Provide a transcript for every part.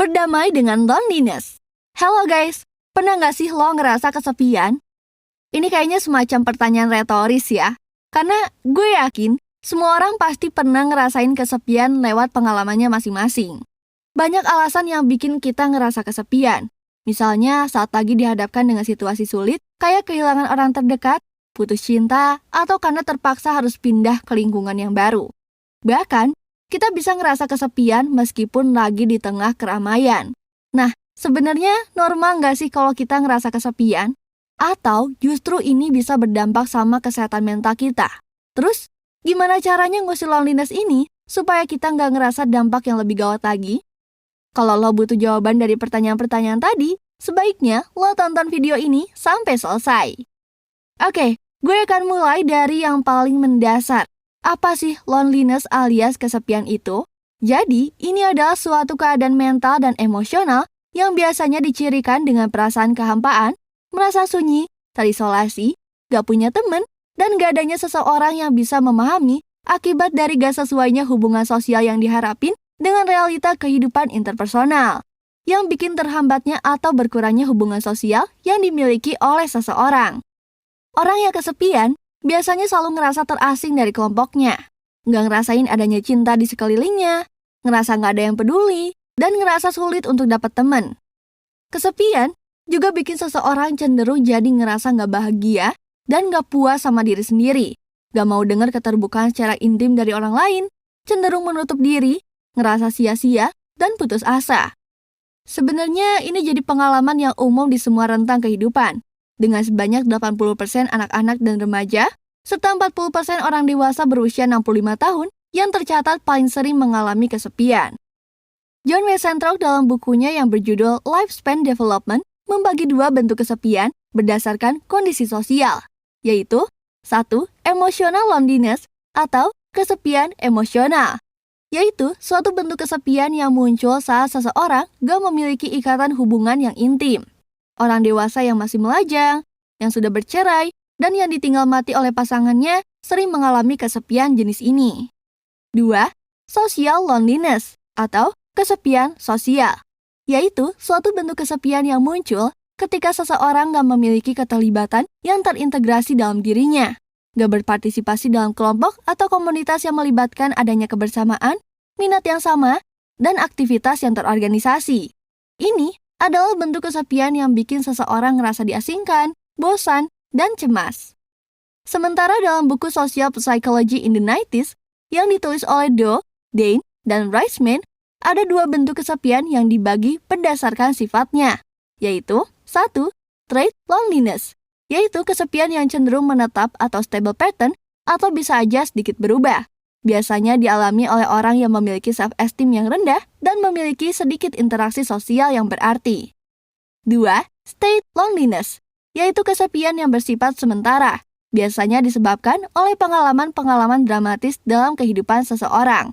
Berdamai dengan loneliness. Halo guys, pernah nggak sih lo ngerasa kesepian? Ini kayaknya semacam pertanyaan retoris ya. Karena gue yakin semua orang pasti pernah ngerasain kesepian lewat pengalamannya masing-masing. Banyak alasan yang bikin kita ngerasa kesepian. Misalnya saat lagi dihadapkan dengan situasi sulit, kayak kehilangan orang terdekat, putus cinta, atau karena terpaksa harus pindah ke lingkungan yang baru. Bahkan, kita bisa ngerasa kesepian meskipun lagi di tengah keramaian. Nah, sebenarnya normal nggak sih kalau kita ngerasa kesepian? Atau justru ini bisa berdampak sama kesehatan mental kita? Terus, gimana caranya ngusir loneliness ini supaya kita nggak ngerasa dampak yang lebih gawat lagi? Kalau lo butuh jawaban dari pertanyaan-pertanyaan tadi, sebaiknya lo tonton video ini sampai selesai. Oke, gue akan mulai dari yang paling mendasar. Apa sih loneliness alias kesepian itu? Jadi, ini adalah suatu keadaan mental dan emosional yang biasanya dicirikan dengan perasaan kehampaan, merasa sunyi, terisolasi, gak punya teman, dan gak adanya seseorang yang bisa memahami akibat dari gak sesuainya hubungan sosial yang diharapin dengan realita kehidupan interpersonal, yang bikin terhambatnya atau berkurangnya hubungan sosial yang dimiliki oleh seseorang. Orang yang kesepian biasanya selalu ngerasa terasing dari kelompoknya, nggak ngerasain adanya cinta di sekelilingnya, ngerasa nggak ada yang peduli, dan ngerasa sulit untuk dapat teman. Kesepian juga bikin seseorang cenderung jadi ngerasa nggak bahagia dan nggak puas sama diri sendiri, nggak mau dengar keterbukaan secara intim dari orang lain, cenderung menutup diri, ngerasa sia-sia, dan putus asa. Sebenarnya ini jadi pengalaman yang umum di semua rentang kehidupan, dengan sebanyak 80% anak-anak dan remaja, serta 40% orang dewasa berusia 65 tahun yang tercatat paling sering mengalami kesepian. John Wiesenthal dalam bukunya yang berjudul Lifespan Development membagi dua bentuk kesepian berdasarkan kondisi sosial, yaitu 1. Emotional loneliness atau kesepian emosional, yaitu suatu bentuk kesepian yang muncul saat seseorang gak memiliki ikatan hubungan yang intim. Orang dewasa yang masih melajang, yang sudah bercerai, dan yang ditinggal mati oleh pasangannya sering mengalami kesepian jenis ini. 2. Social loneliness atau kesepian sosial, yaitu suatu bentuk kesepian yang muncul ketika seseorang gak memiliki keterlibatan yang terintegrasi dalam dirinya, gak berpartisipasi dalam kelompok atau komunitas yang melibatkan adanya kebersamaan, minat yang sama, dan aktivitas yang terorganisasi. Ini adalah bentuk kesepian yang bikin seseorang ngerasa diasingkan, bosan, dan cemas. Sementara dalam buku Social Psychology in the 90s yang ditulis oleh Doe, Dane, dan Reisman, ada dua bentuk kesepian yang dibagi berdasarkan sifatnya, yaitu 1. Trait loneliness, yaitu kesepian yang cenderung menetap atau stable pattern atau bisa aja sedikit berubah. Biasanya dialami oleh orang yang memiliki self-esteem yang rendah dan memiliki sedikit interaksi sosial yang berarti. 2. State loneliness, yaitu kesepian yang bersifat sementara, biasanya disebabkan oleh pengalaman-pengalaman dramatis dalam kehidupan seseorang.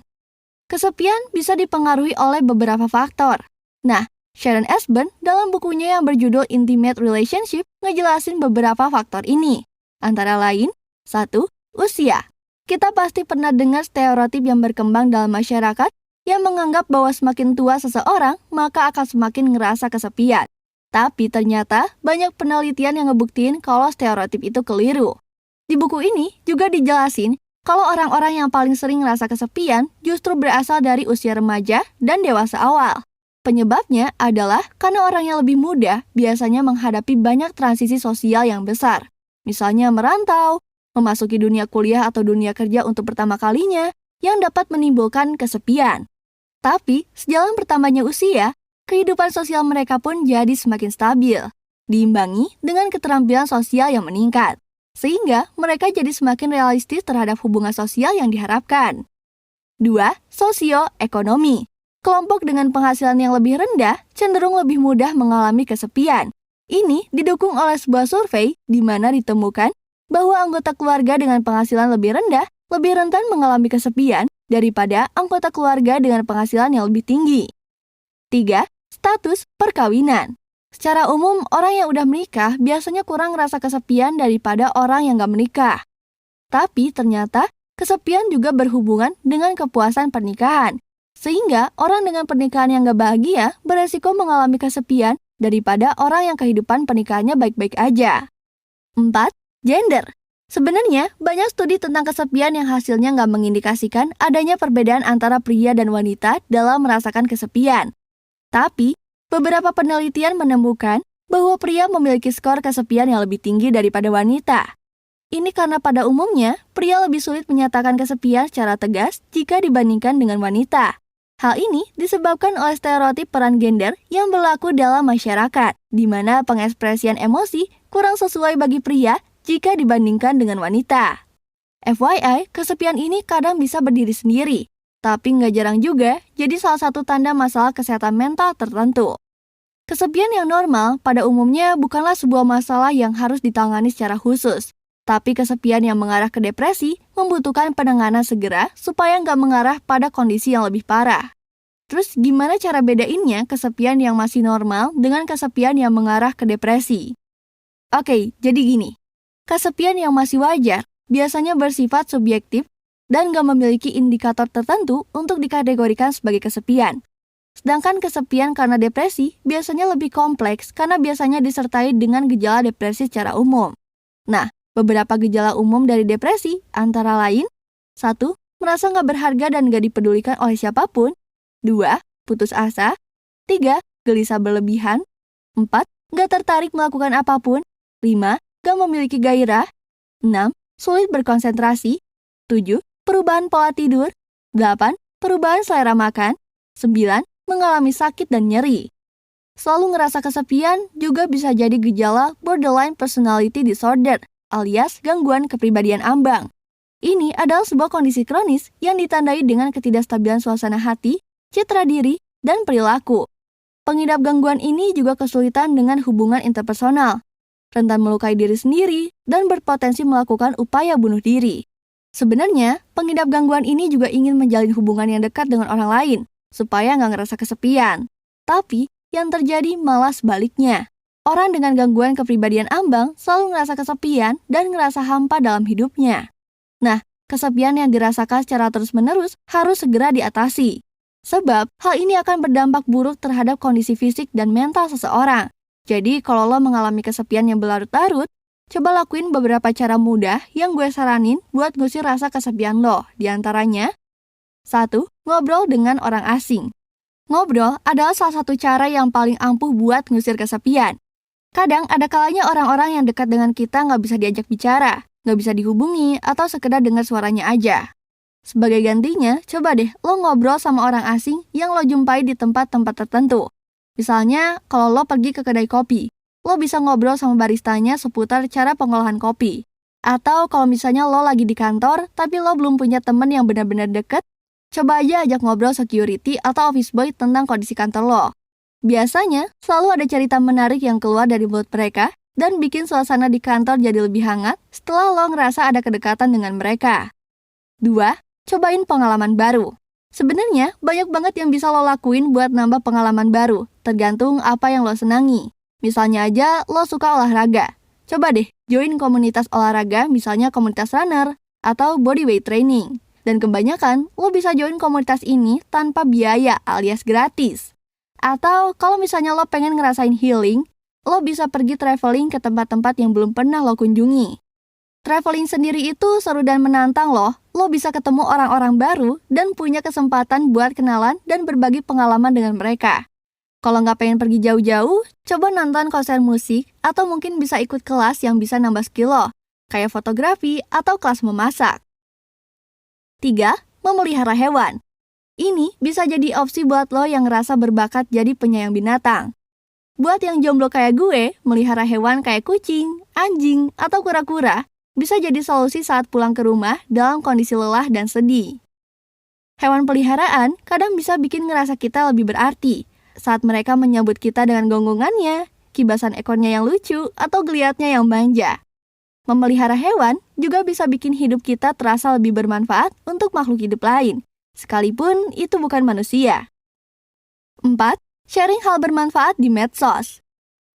Kesepian bisa dipengaruhi oleh beberapa faktor. Nah, Sharon Esben dalam bukunya yang berjudul Intimate Relationship ngejelasin beberapa faktor ini. Antara lain, 1. Usia. Kita pasti pernah dengar stereotip yang berkembang dalam masyarakat yang menganggap bahwa semakin tua seseorang, maka akan semakin ngerasa kesepian. Tapi ternyata banyak penelitian yang ngebuktiin kalau stereotip itu keliru. Di buku ini juga dijelasin kalau orang-orang yang paling sering ngerasa kesepian justru berasal dari usia remaja dan dewasa awal. Penyebabnya adalah karena orang yang lebih muda biasanya menghadapi banyak transisi sosial yang besar. Misalnya merantau, memasuki dunia kuliah atau dunia kerja untuk pertama kalinya, yang dapat menimbulkan kesepian. Tapi, sejalan bertambahnya usia, kehidupan sosial mereka pun jadi semakin stabil, diimbangi dengan keterampilan sosial yang meningkat, sehingga mereka jadi semakin realistis terhadap hubungan sosial yang diharapkan. 2. Sosioekonomi. Kelompok dengan penghasilan yang lebih rendah cenderung lebih mudah mengalami kesepian. Ini didukung oleh sebuah survei di mana ditemukan bahwa anggota keluarga dengan penghasilan lebih rendah lebih rentan mengalami kesepian daripada anggota keluarga dengan penghasilan yang lebih tinggi. 3. Status perkawinan. Secara umum, orang yang udah menikah biasanya kurang ngerasa kesepian daripada orang yang gak menikah. Tapi ternyata kesepian juga berhubungan dengan kepuasan pernikahan, Sehingga orang dengan pernikahan yang gak bahagia beresiko mengalami kesepian daripada orang yang kehidupan pernikahannya baik-baik aja. 4. Gender. Sebenarnya, banyak studi tentang kesepian yang hasilnya nggak mengindikasikan adanya perbedaan antara pria dan wanita dalam merasakan kesepian. Tapi, beberapa penelitian menemukan bahwa pria memiliki skor kesepian yang lebih tinggi daripada wanita. Ini karena pada umumnya, pria lebih sulit menyatakan kesepian secara tegas jika dibandingkan dengan wanita. Hal ini disebabkan oleh stereotip peran gender yang berlaku dalam masyarakat, di mana pengekspresian emosi kurang sesuai bagi pria jika dibandingkan dengan wanita. FYI, kesepian ini kadang bisa berdiri sendiri, tapi nggak jarang juga jadi salah satu tanda masalah kesehatan mental tertentu. Kesepian yang normal pada umumnya bukanlah sebuah masalah yang harus ditangani secara khusus, tapi kesepian yang mengarah ke depresi membutuhkan penanganan segera supaya nggak mengarah pada kondisi yang lebih parah. Terus gimana cara bedainnya kesepian yang masih normal dengan kesepian yang mengarah ke depresi? Oke, jadi gini. Kesepian yang masih wajar biasanya bersifat subjektif dan nggak memiliki indikator tertentu untuk dikategorikan sebagai kesepian. Sedangkan kesepian karena depresi biasanya lebih kompleks karena biasanya disertai dengan gejala depresi secara umum. Nah, beberapa gejala umum dari depresi antara lain 1. Merasa nggak berharga dan nggak dipedulikan oleh siapapun. 2. Putus asa. 3. Gelisah berlebihan. 4. Nggak tertarik melakukan apapun. 5. Nggak memiliki gairah. 6. Sulit berkonsentrasi. 7. Perubahan pola tidur. 8. Perubahan selera makan. 9. Mengalami sakit dan nyeri. Selalu ngerasa kesepian juga bisa jadi gejala borderline personality disorder alias gangguan kepribadian ambang. Ini adalah sebuah kondisi kronis yang ditandai dengan ketidakstabilan suasana hati, citra diri, dan perilaku. Pengidap gangguan ini juga kesulitan dengan hubungan interpersonal, rentan melukai diri sendiri, dan berpotensi melakukan upaya bunuh diri. Sebenarnya, pengidap gangguan ini juga ingin menjalin hubungan yang dekat dengan orang lain, supaya nggak ngerasa kesepian. Tapi, yang terjadi malah sebaliknya. Orang dengan gangguan kepribadian ambang selalu ngerasa kesepian dan ngerasa hampa dalam hidupnya. Nah, kesepian yang dirasakan secara terus-menerus harus segera diatasi. Sebab, hal ini akan berdampak buruk terhadap kondisi fisik dan mental seseorang. Jadi, kalau lo mengalami kesepian yang berlarut-larut, coba lakuin beberapa cara mudah yang gue saranin buat ngusir rasa kesepian lo. Di antaranya, 1. Ngobrol dengan orang asing. Ngobrol adalah salah satu cara yang paling ampuh buat ngusir kesepian. Kadang ada kalanya orang-orang yang dekat dengan kita nggak bisa diajak bicara, nggak bisa dihubungi, atau sekedar dengar suaranya aja. Sebagai gantinya, coba deh lo ngobrol sama orang asing yang lo jumpai di tempat-tempat tertentu. Misalnya, kalau lo pergi ke kedai kopi, lo bisa ngobrol sama baristanya seputar cara pengolahan kopi. Atau kalau misalnya lo lagi di kantor, tapi lo belum punya temen yang benar-benar deket, coba aja ajak ngobrol security atau office boy tentang kondisi kantor lo. Biasanya, selalu ada cerita menarik yang keluar dari mulut mereka dan bikin suasana di kantor jadi lebih hangat setelah lo ngerasa ada kedekatan dengan mereka. 2. Cobain pengalaman baru. Sebenarnya, banyak banget yang bisa lo lakuin buat nambah pengalaman baru, tergantung apa yang lo senangi. Misalnya aja, lo suka olahraga. Coba deh, join komunitas olahraga, misalnya komunitas runner atau bodyweight training. Dan kebanyakan, lo bisa join komunitas ini tanpa biaya alias gratis. Atau kalau misalnya lo pengen ngerasain healing, lo bisa pergi traveling ke tempat-tempat yang belum pernah lo kunjungi. Traveling sendiri itu seru dan menantang loh. Lo bisa ketemu orang-orang baru dan punya kesempatan buat kenalan dan berbagi pengalaman dengan mereka. Kalau nggak pengen pergi jauh-jauh, coba nonton konser musik atau mungkin bisa ikut kelas yang bisa nambah skill lo, kayak fotografi atau kelas memasak. 3. Memelihara hewan. Ini bisa jadi opsi buat lo yang ngerasa berbakat jadi penyayang binatang. Buat yang jomblo kayak gue, melihara hewan kayak kucing, anjing, atau kura-kura bisa jadi solusi saat pulang ke rumah dalam kondisi lelah dan sedih. Hewan peliharaan kadang bisa bikin ngerasa kita lebih berarti saat mereka menyambut kita dengan gonggongannya, kibasan ekornya yang lucu, atau geliatnya yang manja. Memelihara hewan juga bisa bikin hidup kita terasa lebih bermanfaat untuk makhluk hidup lain, sekalipun itu bukan manusia. 4. Sharing hal bermanfaat di medsos.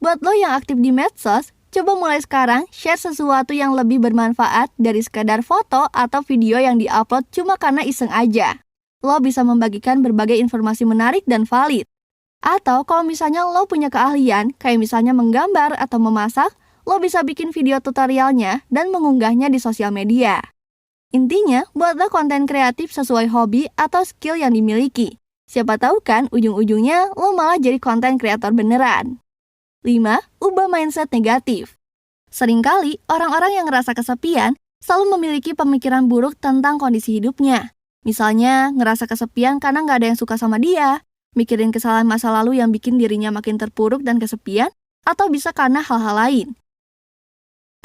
Buat lo yang aktif di medsos, coba mulai sekarang share sesuatu yang lebih bermanfaat dari sekadar foto atau video yang diupload cuma karena iseng aja. lo bisa membagikan berbagai informasi menarik dan valid. Atau kalau misalnya lo punya keahlian, kayak misalnya menggambar atau memasak, lo bisa bikin video tutorialnya dan mengunggahnya di sosial media. Intinya, buatlah konten kreatif sesuai hobi atau skill yang dimiliki. Siapa tahu kan ujung-ujungnya lo malah jadi konten kreator beneran. 5. Ubah mindset negatif. Seringkali orang-orang yang ngerasa kesepian selalu memiliki pemikiran buruk tentang kondisi hidupnya. Misalnya, ngerasa kesepian karena nggak ada yang suka sama dia, mikirin kesalahan masa lalu yang bikin dirinya makin terpuruk dan kesepian, atau bisa karena hal-hal lain.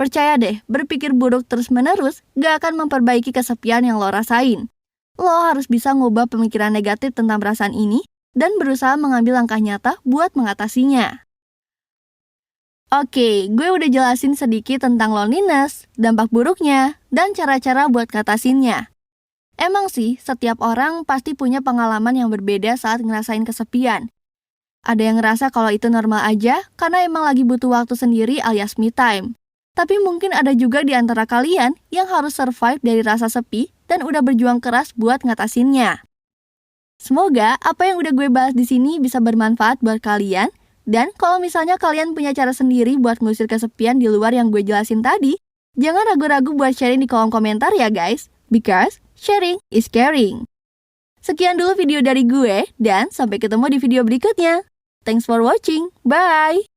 Percaya deh, berpikir buruk terus-menerus gak akan memperbaiki kesepian yang lo rasain. Lo harus bisa ngubah pemikiran negatif tentang perasaan ini dan berusaha mengambil langkah nyata buat mengatasinya. Oke, gue udah jelasin sedikit tentang loneliness, dampak buruknya, dan cara-cara buat ngatasinnya. Emang sih, setiap orang pasti punya pengalaman yang berbeda saat ngerasain kesepian. Ada yang ngerasa kalau itu normal aja karena emang lagi butuh waktu sendiri alias me time. Tapi mungkin ada juga di antara kalian yang harus survive dari rasa sepi dan udah berjuang keras buat ngatasinnya. Semoga apa yang udah gue bahas di sini bisa bermanfaat buat kalian. Dan kalau misalnya kalian punya cara sendiri buat ngusir kesepian di luar yang gue jelasin tadi, jangan ragu-ragu buat sharing di kolom komentar ya guys, because sharing is caring. Sekian dulu video dari gue, dan sampai ketemu di video berikutnya. Thanks for watching, bye!